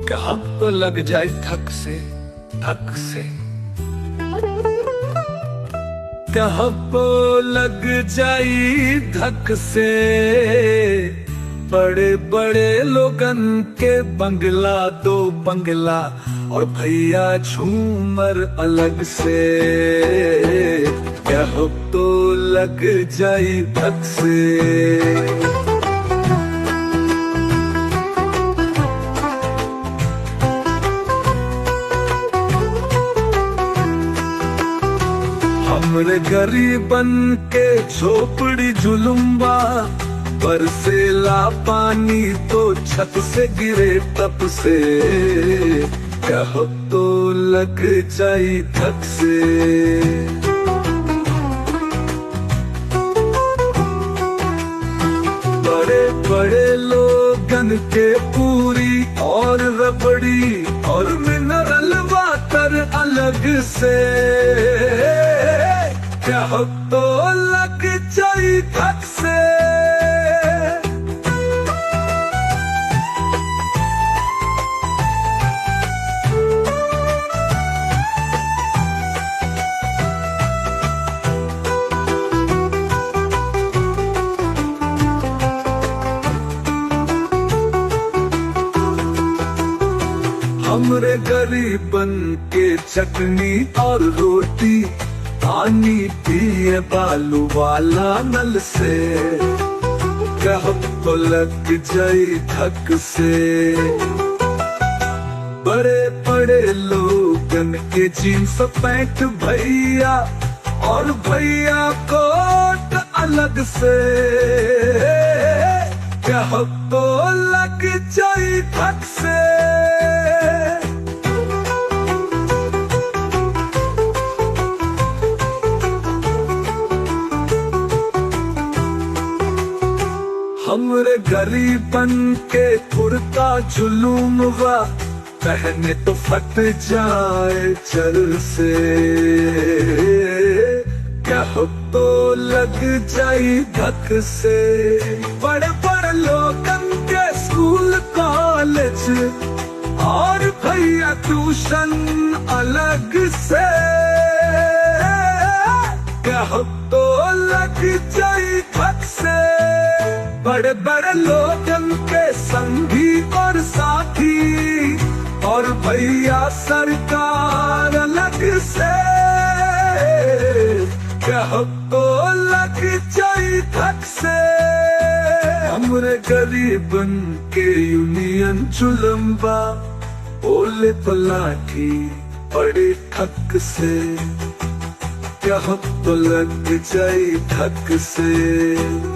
कहाँ तो लग जाए थक से, थक से कहाँ तो लग जाई धक से। बड़े बड़े लोगन के बंगला, दो बंगला और भैया झूमर अलग से। कहाँ तो लग जाई धक से। हमरे गरीबन के झोपड़ी जुलुम्बा, बरसेला पानी तो छत से गिरे तप से। कहो तो लग जाई धक से। बड़े बड़े लोगन के पूरी और रबड़ी और मिनरल वाटर अलग से। कहो तो लग जाई धक से। हमरे गरीबन के चटनी और रोटी, पानी पिए बालू वाला नल से। कहो तो लग जाई धक से। बड़े बड़े लोगन के जीन्स पैंट भैया और भैया कोट अलग से। कहो तो लग जाई धक से। हमरे गरीबन के कुर्ता जुलूमवा, पहने तो फट जाए चल से। कहो तो लग जाई धक से। बड़े बड़े लोगन के स्कूल कॉलेज और भैया ट्यूशन अलग से। कहो तो लग जाई धक से। बड़े बड़े लोगन के संगी और साथी और भैया सरकार अलग से। कहो तो लग जाई धक से। हमरे गरीबन के यूनियन जुलम्बा, बोले तो लाठी बड़ी ठक से। कहो तो लग जाई धक से।